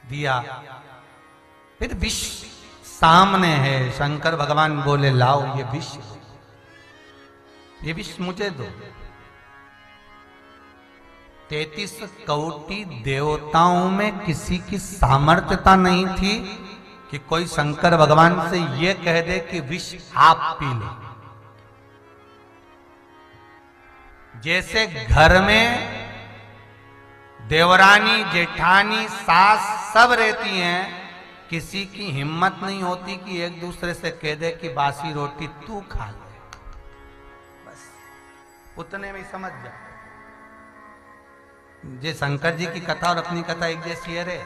दिया, फिर विष सामने है। शंकर भगवान बोले लाओ ये विष मुझे दो। 33 कोटि देवताओं में किसी की सामर्थ्यता नहीं थी कि कोई शंकर भगवान से ये कह दे कि विष आप पी लो। जैसे घर में देवरानी जेठानी सास सब रहती हैं, किसी की हिम्मत नहीं होती कि एक दूसरे से कह दे कि बासी रोटी तू खा ले। बस उतने में समझ जाओ। जे शंकर जी की कथा और अपनी कथा एक जैसी है रे।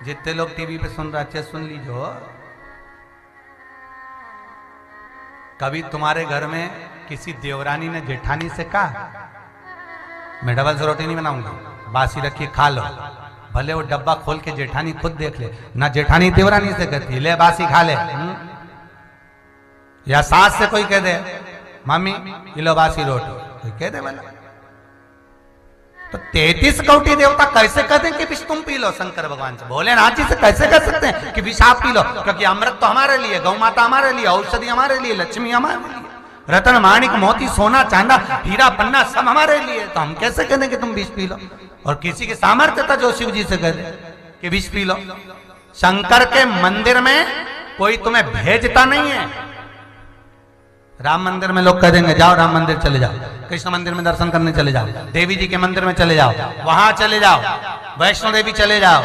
जितने लोग टीवी पे सुन रहे सुन लीजो। कभी तुम्हारे घर में किसी देवरानी ने जेठानी से कहा मैं डबल से रोटी नहीं बनाऊंगा, बासी रखिए खा लो। भले वो डब्बा खोल के जेठानी खुद देख ले ना, जेठानी देवरानी से कहती ले बासी खा ले। या सास से कोई कह दे मम्मी ये लो बासी रोटी, कोई कह दे भला। तो 33 कोटि देवता कैसे कहते हैं कि विष तुम पी लो? शंकर भगवान से भोलेनाथ जी से कैसे कह सकते हैं कि विष आप पी लो? क्योंकि अमृत तो हमारे लिए, गौ माता हमारे लिए, औषधि हमारे लिए, लक्ष्मी हमारे लिए, रतन माणिक मोती सोना चांदा हीरा पन्ना सब हमारे लिए। तो हम कैसे कहते कि तुम विष पी लो? और किसी की सामर्थ्यता जो शिव जी से कह दे कि विष पी लो। शंकर के मंदिर में कोई तुम्हें भेजता नहीं है। राम मंदिर में लोग कह देंगे जाओ राम मंदिर चले जाओ, कृष्ण मंदिर में दर्शन करने चले जाओ, देवी जी के मंदिर में चले जाओ, वहां चले जाओ, वैष्णो देवी चले जाओ,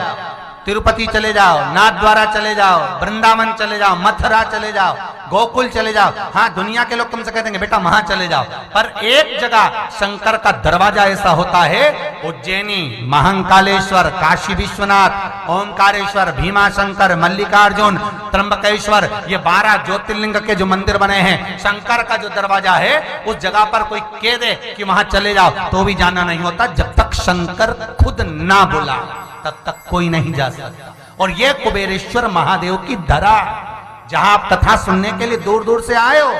तिरुपति चले जाओ, नाथ द्वारा चले जाओ, वृंदावन चले जाओ, मथुरा चले जाओ, गोकुल चले जाओ। हाँ दुनिया के लोग तुमसे कह देंगे बेटा वहां चले जाओ, पर एक जगह शंकर का दरवाजा ऐसा होता है, उज्जैनी, महंकालेश्वर, काशी विश्वनाथ, ओमकारेश्वर, भीमाशंकर, मल्लिकार्जुन, त्र्यंबकेश्वर, ये 12 ज्योतिर्लिंग के जो मंदिर बने हैं, शंकर का जो दरवाजा है उस जगह पर कोई कह दे कि वहां चले जाओ तो भी जाना नहीं होता। जब तक शंकर खुद ना बुला तब तक कोई नहीं जा सकता। और ये कुबेरेश्वर महादेव की धरा, जहां आप कथा सुनने के लिए दूर दूर से आए हो,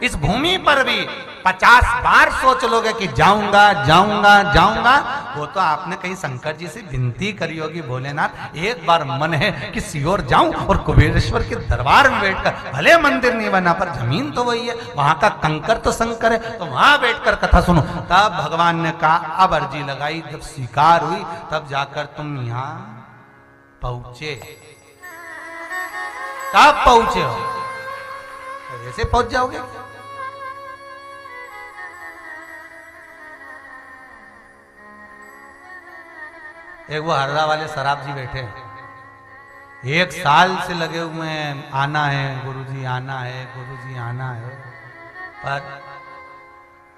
इस भूमि पर भी 50 बार सोच लोगे कि जाऊंगा जाऊंगा जाऊंगा। वो तो आपने कहीं शंकर जी से विनती करी होगी भोलेनाथ एक बार मन है कि सियोर जाऊं और कुबेरेश्वर के दरबार में बैठकर, भले मंदिर नहीं बना पर जमीन तो वही है, वहां का कंकर तो शंकर है, तो वहां बैठकर कथा सुनो। तब भगवान ने कहा अब अर्जी लगाई, जब स्वीकार हुई तब जाकर तुम यहां पहुंचे। कब पहुंचे हो? ऐसे पहुंच जाओगे? एक वो हर्रा वाले शराब जी बैठे हैं, 1 साल से लगे हुए हैं, आना है गुरुजी आना है, गुरुजी आना है, पर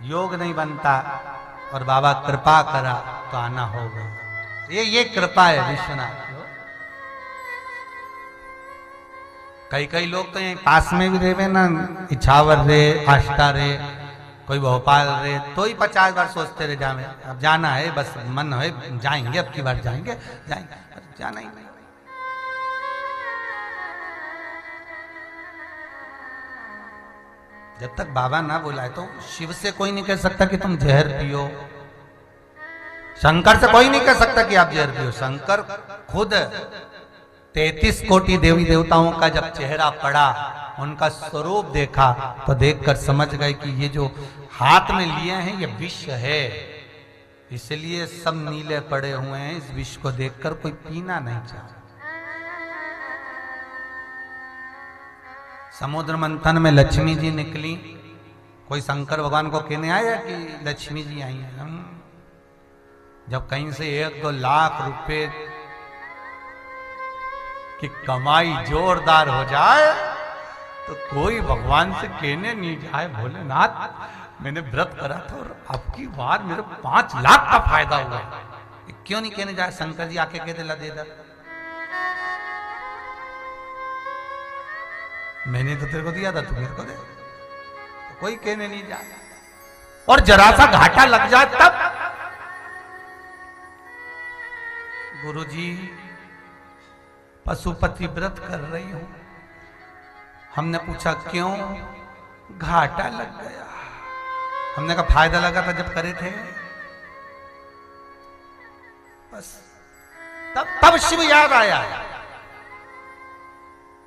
योग नहीं बनता और बाबा कृपा करा तो आना होगा। ये कृपा है विश्वनाथ। कई लोग तो यहीं पास में भी रहे ना, इछावर रे, आष्टा रे, कोई भोपाल रे, तो ही 50 बार सोचते रहे जामे अब जाना है, बस मन है जाएंगे, अब की बार जाएंगे जाना ही नहीं। जब तक बाबा ना बुलाए तो शिव से कोई नहीं कह सकता कि तुम जहर पियो, शंकर से कोई नहीं कह सकता कि आप जहर पियो। शंकर खुद 33 कोटि देवी देवताओं का जब चेहरा पड़ा, उनका स्वरूप देखा तो देखकर समझ गए कि ये जो हाथ में लिए हैं ये विष है, इसलिए सब नीले पड़े हुए हैं। इस विष को देखकर कोई पीना नहीं चाहता। समुद्र मंथन में लक्ष्मी जी निकली, कोई शंकर भगवान को कहने आया कि लक्ष्मी जी आई हैं। जब कहीं से 1-2 लाख रुपए की कमाई जोरदार हो जाए तो कोई भगवान से कहने नहीं जाए भोलेनाथ मैंने व्रत करा था और आपकी बार मेरे 5 लाख का फायदा हुआ। क्यों नहीं कहने जाए? शंकर जी आके कह दिला दे दर, मैंने तो तेरे को दिया था, तू मेरे को दे। तो कोई कहने नहीं जाए, और जरा सा घाटा लग जाए तब गुरुजी पशुपति व्रत कर रही हूं। हमने पूछा क्यों? घाटा लग गया। हमने कहा फायदा लगा था जब करे थे। बस तब शिव याद आया।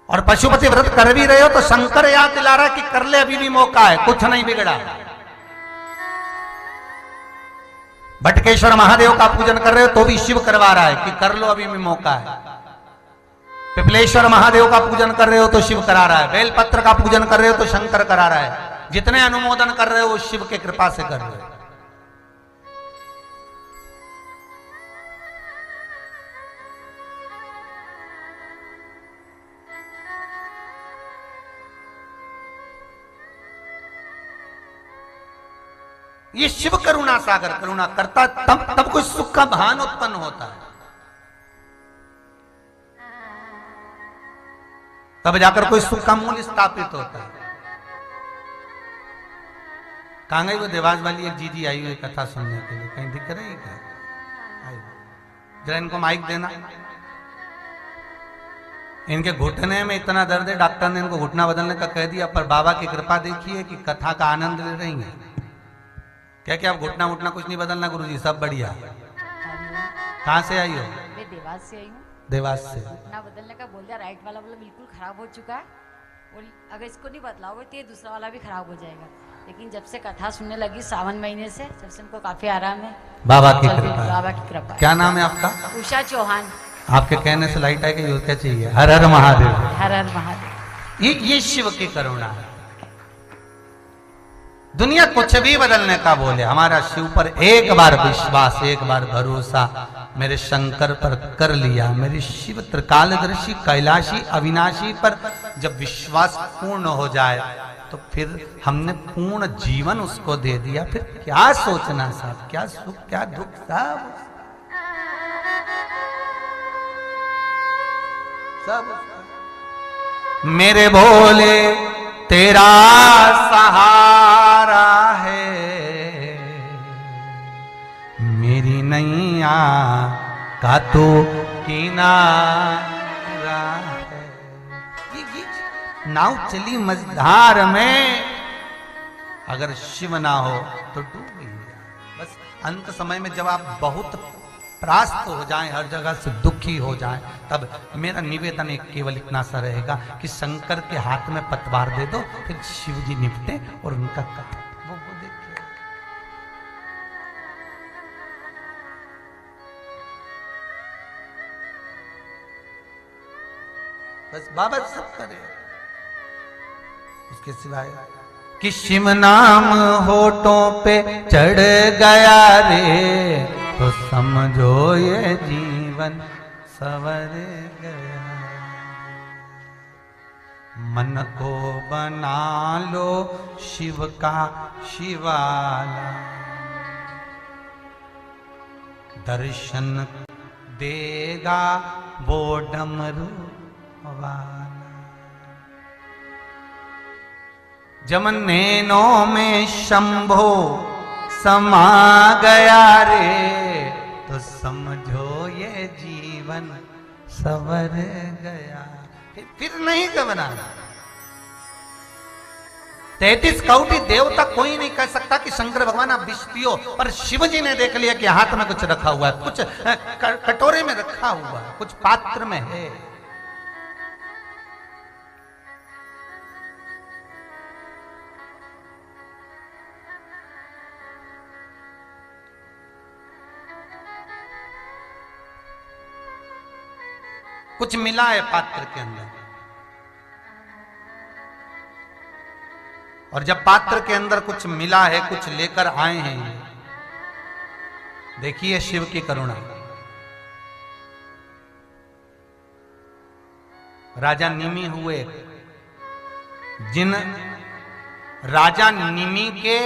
और पशुपति व्रत कर भी रहे हो तो शंकर याद दिला रहा है कि कर ले, अभी भी मौका है, कुछ नहीं बिगड़ा। बटकेश्वर महादेव का पूजन कर रहे हो तो भी शिव करवा रहा है कि कर लो, अभी भी मौका है। पिपलेश्वर महादेव का पूजन कर रहे हो तो शिव करा रहा है। बेलपत्र का पूजन कर रहे हो तो शंकर करा रहा है। जितने अनुमोदन कर रहे हो वो शिव के कृपा से कर रहे हो। ये शिव करुणा सागर करुणा करता, तब कोई सुख का भान उत्पन्न होता है, तब जाकर कोई सुख का मूल्य स्थापित होता है। कहां गई वो देवास वाली एक जीजी आई हुई कथा सुनने के लिए, कहीं दिख रही क्या? जरा इनको माइक देना। इनके घुटने में इतना दर्द है, डॉक्टर ने इनको घुटना बदलने का कह दिया, पर बाबा की कृपा देखिए कि कथा का आनंद ले रही है। क्या क्या आप घुटना उठना कुछ नहीं बदलना गुरुजी, सब बढ़िया। कहाँ से आई हो? मैं देवास से आई हूँ। देवास से। घुटना बदलने का बोल दिया, राइट वाला बोला बिल्कुल खराब हो चुका है, और अगर इसको नहीं बदलाओगे तो ये दूसरा वाला भी खराब हो जाएगा। लेकिन जब से कथा सुनने लगी सावन महीने से, जब से हमको काफी आराम है। बाबा की कृपा। बाबा की कृपा। क्या नाम है आपका? उषा चौहान। आपके कहने से लाइट है कि क्या चाहिए? हर हर महादेव। हर हर महादेव। ये शिव की करुणा है। दुनिया कुछ भी बदलने का बोले, हमारा शिव पर एक बार विश्वास, एक बार भरोसा मेरे शंकर पर कर लिया, मेरे शिव त्रिकालदर्शी कैलाशी अविनाशी पर जब विश्वास पूर्ण हो जाए तो फिर हमने पूर्ण जीवन उसको दे दिया। फिर क्या सोचना साहब, क्या सुख क्या दुख साहब, सब मेरे भोले तेरा सहारा है, मेरी नैया का तो किनारा है। ये नाव चली मझधार में, अगर शिव ना हो तो डूब गई। बस अंत समय में जब आप बहुत त्रास्त हो जाएं, हर जगह से दुखी हो जाएं, तब मेरा निवेदन एक केवल इतना सा रहेगा कि शंकर के हाथ में पतवार दे दो, फिर शिव जी निपटे और उनका काम वो देखिए। बस बाबा सब करे, उसके सिवाय कि शिव नाम होठों पे चढ़ गया रे, तो समझो ये जीवन सवर गया। मन को बना लो शिव का शिवाला, दर्शन देगा वो डमरू वाला। जमन नैनों में शंभो समा गया रे, तो समझो ये जीवन सवर गया। फिर नहीं घबराना। 33 कौटी देवता कोई नहीं कह सकता कि शंकर भगवान आप विष पियो, पर शिव जी ने देख लिया कि हाथ में कुछ रखा हुआ है, कुछ कटोरे में रखा हुआ है, कुछ पात्र में है। कुछ मिला है पात्र के अंदर, और जब पात्र के अंदर कुछ मिला है, कुछ लेकर आए हैं, देखिए शिव की करुणा। राजा निमि हुए, जिन राजा निमि के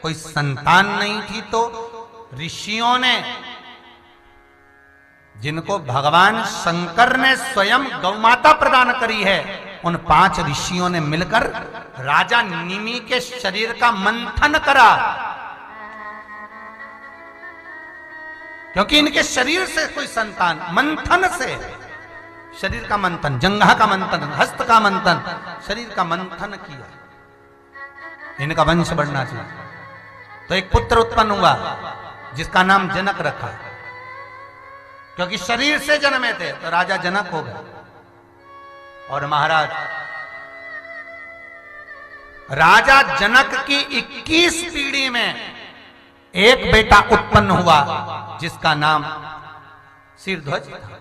कोई संतान नहीं थी, तो ऋषियों ने, जिनको भगवान शंकर ने स्वयं गौमाता प्रदान करी है, उन 5 ऋषियों ने मिलकर राजा निमि के शरीर का मंथन करा, क्योंकि इनके शरीर से कोई संतान, मंथन से, शरीर का मंथन, जंघा का मंथन, हस्त का मंथन, शरीर का मंथन किया, इनका वंश बढ़ना चाहिए। तो एक पुत्र उत्पन्न हुआ जिसका नाम जनक रखा। क्योंकि शरीर से जन्मे थे तो राजा जनक हो गए। और महाराज राजा जनक की 21 पीढ़ी में एक बेटा उत्पन्न हुआ जिसका नाम सिरध्वज था,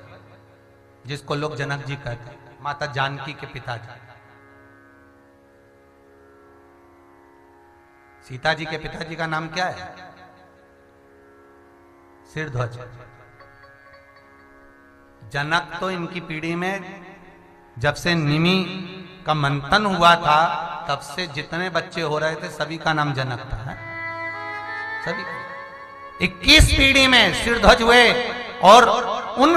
जिसको लोग जनक जी कहते हैं, माता जानकी के पिताजी। सीता जी के पिताजी का नाम क्या है? सिरध्वज। जनक तो इनकी पीढ़ी में जब से निमि का मंथन हुआ था तब से जितने बच्चे हो रहे थे सभी का नाम जनक था, है? सभी का। 21 पीढ़ी में सिरध्वज हुए और उन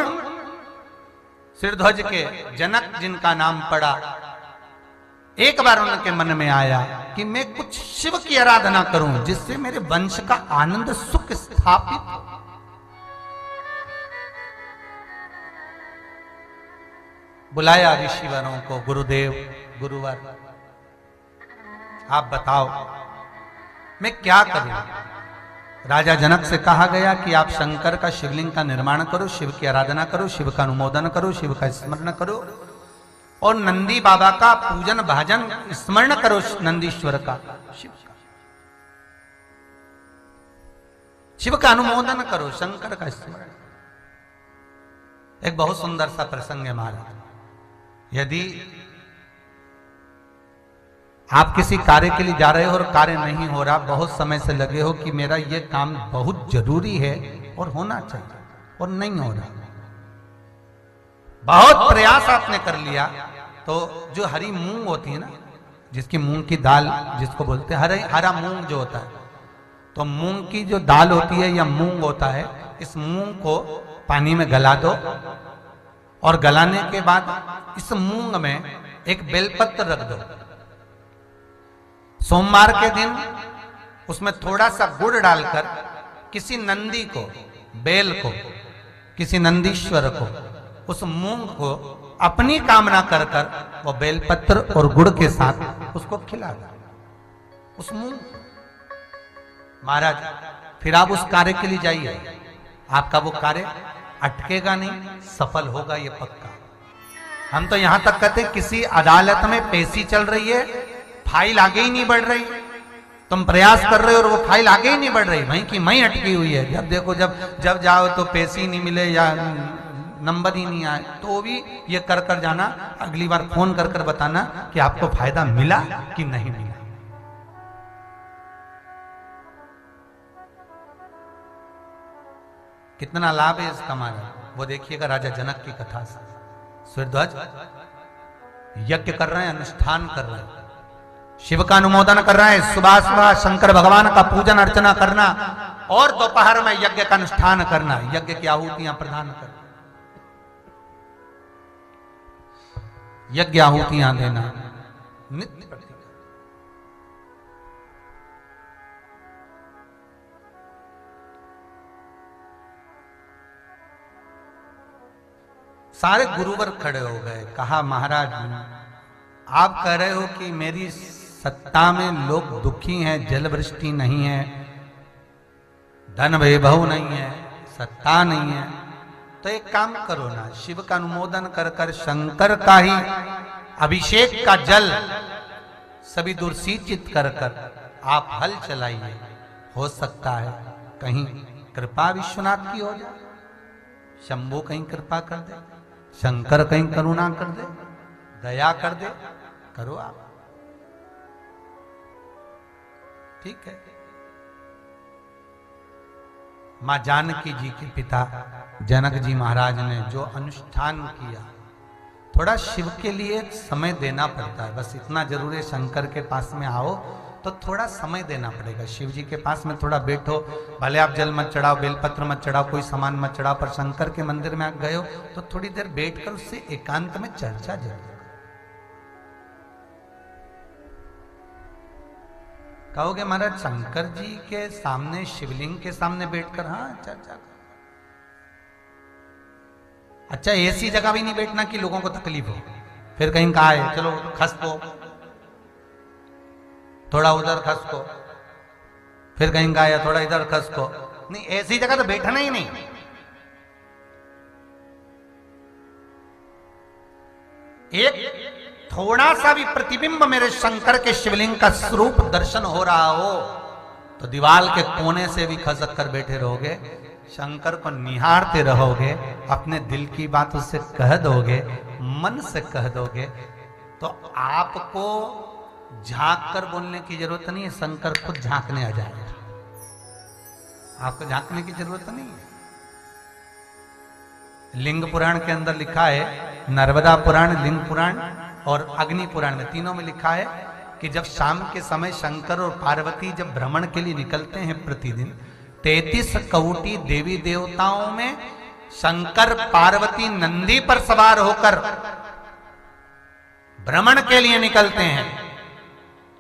सिरध्वज के जनक जिनका नाम पड़ा, एक बार उनके मन में आया कि मैं कुछ शिव की आराधना करूं जिससे मेरे वंश का आनंद सुख स्थापित हो। बुलाया ऋषिवरों को, गुरुदेव गुरुवर आप बताओ मैं क्या करूं। राजा जनक से कहा गया कि आप शंकर का शिवलिंग का निर्माण करो, शिव की आराधना करो, शिव का अनुमोदन करो, शिव का स्मरण करो और नंदी बाबा का पूजन भाजन स्मरण करो, नंदीश्वर का, शिव का अनुमोदन करो, शंकर का स्मरण। एक बहुत सुंदर सा प्रसंग है महाराज। यदि आप किसी कार्य के लिए जा रहे हो और कार्य नहीं हो रहा, बहुत समय से लगे हो कि मेरा ये काम बहुत जरूरी है और होना चाहिए और नहीं हो रहा, बहुत प्रयास आपने कर लिया, तो जो हरी मूंग होती है ना, जिसकी मूंग की दाल जिसको बोलते हैं हरा मूंग जो होता है, तो मूंग की जो दाल होती है या मूंग होता है, इस मूंग को पानी में गला दो और गलाने के बाद इस मूंग में एक बेलपत्र रख दो। सोमवार के दिन उसमें थोड़ा सा गुड़ डालकर किसी नंदी को, बेल को, किसी नंदीश्वर को उस मूंग को अपनी कामना कर कर वो बेलपत्र और गुड़ के साथ उसको खिला दो, उस मूंग। महाराज फिर आप उस कार्य के लिए जाइए, आपका वो कार्य अटकेगा नहीं, सफल होगा ये पक्का। हम तो यहां तक कहते हैं किसी अदालत में पेशी चल रही है, फाइल आगे ही नहीं बढ़ रही, तुम प्रयास कर रहे हो और वो फाइल आगे ही नहीं बढ़ रही, वहीं की वहीं अटकी हुई है। जब देखो जब जाओ तो पेशी नहीं मिले या नंबर ही नहीं आए, तो भी ये कर कर जाना, अगली बार फोन कर कर बताना कि आपको फायदा मिला कि नहीं मिला। कितना लाभ है इसका महाराज, वो देखिएगा राजा जनक की कथा से। सिरध्वज यज्ञ कर रहे हैं, अनुष्ठान कर रहे हैं, शिव का अनुमोदन कर रहे हैं, सुबह सुबह शंकर भगवान का पूजन अर्चना करना और दोपहर में यज्ञ का अनुष्ठान करना, यज्ञ की आहुतियां प्रदान करना, यज्ञ आहुतियां देना नित्य प्रति। सारे गुरुवर खड़े हो गए, कहा महाराज आप कह रहे हो कि मेरी सत्ता में लोग दुखी हैं, जल वृष्टि नहीं है, धन वैभव नहीं है, सत्ता नहीं है, तो एक काम करो ना, शिव का अनुमोदन कर कर शंकर का ही अभिषेक का जल सभी दूरसिंचित कर कर आप हल चलाइए, हो सकता है कहीं कृपा विश्वनाथ की हो जाए, शंभू कहीं कृपा कर दे, शंकर कहीं करुणा कर दे, दया कर दे, करो आप, ठीक है। मां जानकी जी के पिता जनक जी महाराज ने जो अनुष्ठान किया, थोड़ा शिव के लिए समय देना पड़ता है, बस इतना जरूर है। शंकर के पास में आओ तो थोड़ा समय देना पड़ेगा, शिव जी के पास में थोड़ा बैठो, भले आप जल मत चढ़ाओ, बेलपत्र मत चढ़ाओ, कोई सामान मत चढ़ाओ, पर शंकर के मंदिर में आप गए हो तो थोड़ी देर बैठकर उससे एकांत में चर्चा जरूर कहोगे महाराज शंकर जी के सामने, शिवलिंग के सामने बैठकर, हाँ चर्चा करो। अच्छा ऐसी जगह भी नहीं बैठना कि लोगों को तकलीफ हो, फिर कहीं कहा है चलो खसको, थोड़ा उधर खसको, फिर कहीं कहा है थोड़ा इधर खसको, नहीं ऐसी जगह तो बैठना ही नहीं। एक थोड़ा सा भी प्रतिबिंब मेरे शंकर के शिवलिंग का स्वरूप दर्शन हो रहा हो तो दीवाल के कोने से भी खसक कर बैठे रहोगे, शंकर को निहारते रहोगे, अपने दिल की बात उससे कह दोगे, मन से कह दोगे, तो आपको झांक कर बोलने की जरूरत नहीं है, शंकर खुद झांकने आ जाएगा। आपको झांकने की जरूरत नहीं है। लिंग पुराण के अंदर लिखा है, नर्मदा पुराण, लिंग पुराण और अग्नि पुराण में, तीनों में लिखा है कि जब शाम के समय शंकर और पार्वती जब भ्रमण के लिए निकलते हैं प्रतिदिन, 33 कौटी देवी देवताओं में शंकर पार्वती नंदी पर सवार होकर भ्रमण के लिए निकलते हैं।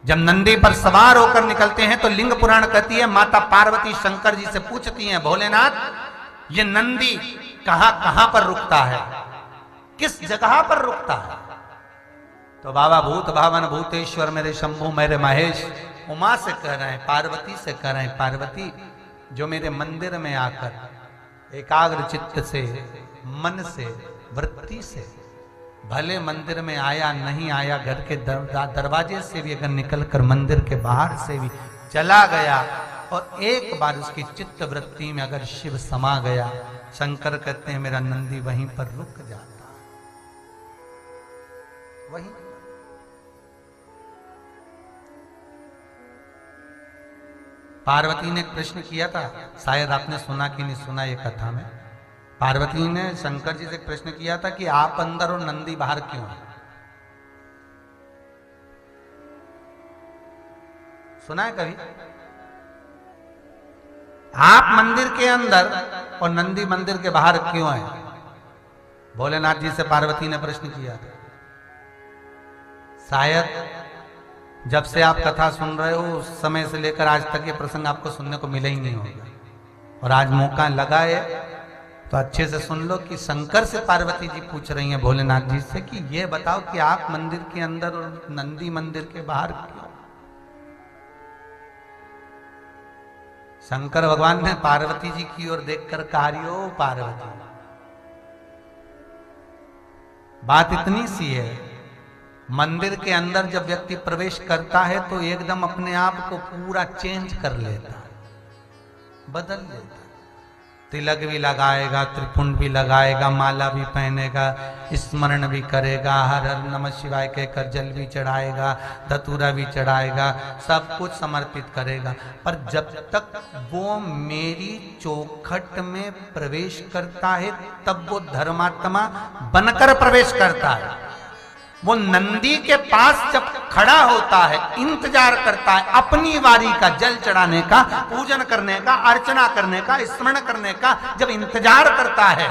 जब नंदी पर सवार होकर निकलते हैं तो लिंग पुराण कहती है, माता पार्वती शंकर जी से पूछती हैं, भोलेनाथ ये नंदी कहां कहां पर रुकता है, किस जगह पर रुकता है? तो बाबा भूत भावन भूतेश्वर मेरे शंभु मेरे महेश उमा से कह रहे हैं, पार्वती से कह रहे हैं, पार्वती जो मेरे मंदिर में आकर एकाग्र चित्त से, मन से, वृत्ति से, भले मंदिर में आया नहीं आया, घर के दरवाजे से भी अगर निकलकर मंदिर के बाहर से भी चला गया और एक बार उसकी चित्त वृत्ति में अगर शिव समा गया, शंकर कहते हैं मेरा नंदी वहीं पर रुक जाता, वहीं। पार्वती ने प्रश्न किया था, शायद आपने सुना कि नहीं सुना ये कथा में, पार्वती ने शंकर जी से प्रश्न किया था कि आप अंदर और नंदी बाहर क्यों है? सुना है कभी? आप मंदिर के अंदर और नंदी मंदिर के बाहर क्यों है? भोलेनाथ जी से पार्वती ने प्रश्न किया था। शायद जब से आप कथा सुन रहे हो उस समय से लेकर आज तक ये प्रसंग आपको सुनने को मिला ही नहीं होगा, और आज मौका लगा है तो अच्छे से सुन लो कि शंकर से पार्वती जी पूछ रही हैं भोलेनाथ जी से कि ये बताओ कि आप मंदिर के अंदर और नंदी मंदिर के बाहर क्यों? शंकर भगवान ने पार्वती जी की ओर देखकर कहा, पार्वती बात इतनी सी है, मंदिर के अंदर जब व्यक्ति प्रवेश करता है तो एकदम अपने आप को पूरा चेंज कर लेता है, बदल लेता है। तिलक भी लगाएगा, त्रिपुंड भी लगाएगा, माला भी पहनेगा, स्मरण भी करेगा, हर हर नमः शिवाय कहकर जल भी चढ़ाएगा, धतूरा भी चढ़ाएगा, सब कुछ समर्पित करेगा। पर जब तक वो मेरी चौखट में प्रवेश करता है तब वो धर्मात्मा बनकर प्रवेश करता है। वो नंदी के पास जब खड़ा होता है, इंतजार करता है अपनी वारी का, जल चढ़ाने का, पूजन करने का, अर्चना करने का, स्मरण करने का, जब इंतजार करता है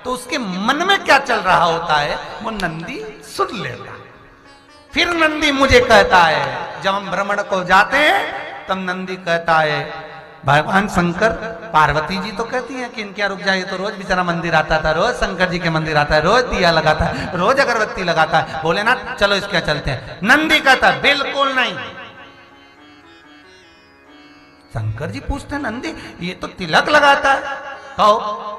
तो उसके मन में क्या चल रहा होता है वो नंदी सुन लेता है। फिर नंदी मुझे कहता है, जब हम भ्रमण को जाते हैं तब नंदी कहता है, भगवान शंकर, पार्वती जी तो कहती हैं कि इनके रुक जाए, तो रोज बेचारा मंदिर आता था, रोज शंकर जी के मंदिर आता है, रोज दिया लगाता है, रोज अगरबत्ती लगाता है, भोलेनाथ चलो इसके चलते हैं। नंदी कहता है बिल्कुल नहीं। शंकर जी पूछते हैं, नंदी ये तो तिलक लगाता है, कहो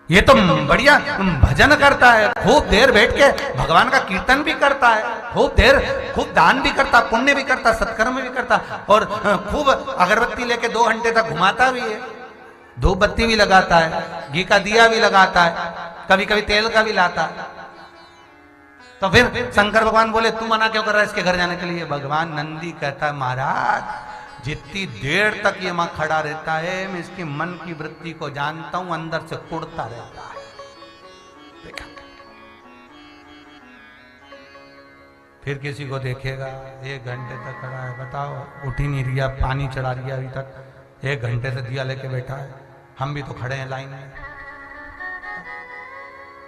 ये तो बढ़िया भजन करता है, खूब देर बैठ के भगवान का कीर्तन भी करता है, खूब देर खूब दान भी करता, पुण्य भी करता, सत्कर्म भी करता, और खूब अगरबत्ती लेके 2 घंटे तक घुमाता भी है, धूप बत्ती भी लगाता है, घी का दिया भी लगाता है, कभी कभी तेल का भी लाता है। तो फिर शंकर भगवान बोले तू मना क्यों कर रहा है इसके घर जाने के लिए? भगवान नंदी कहता है, महाराज जितनी देर तक ये मां खड़ा रहता है मैं इसके मन की वृत्ति को जानता हूं, अंदर से कुड़ता रहता है। देखा? फिर किसी को देखेगा 1 घंटे तक खड़ा है, बताओ उठ ही नहीं रिया, पानी चढ़ा रिया अभी तक, 1 घंटे से दिया लेके बैठा है, हम भी तो खड़े हैं लाइन में।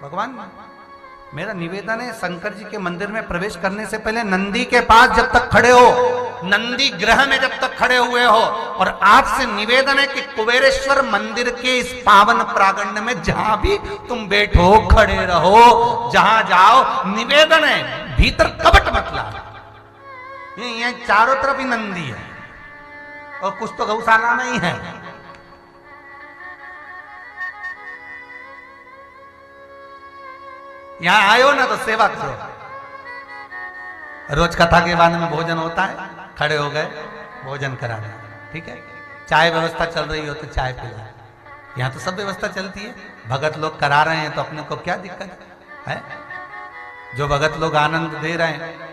भगवान मेरा निवेदन है, शंकर जी के मंदिर में प्रवेश करने से पहले नंदी के पास जब तक खड़े हो, नंदी ग्रह में जब तक खड़े हुए हो, और आपसे निवेदन है कि कुबेरेश्वर मंदिर के इस पावन प्रांगण में जहां भी तुम बैठो खड़े रहो, जहां जाओ, निवेदन है भीतर कपट मत लाओ। ये चारों तरफ ही नंदी है और कुछ तो गौशाला में ही है। यहाँ आयो ना तो सेवा करो। रोज कथा के बाद में भोजन होता है, खड़े हो गए, भोजन करा दिया, ठीक है। चाय व्यवस्था चल रही हो तो चाय पिला, यहाँ तो सब व्यवस्था चलती है। भगत लोग करा रहे हैं तो अपने को क्या दिक्कत है? जो भगत लोग आनंद दे रहे हैं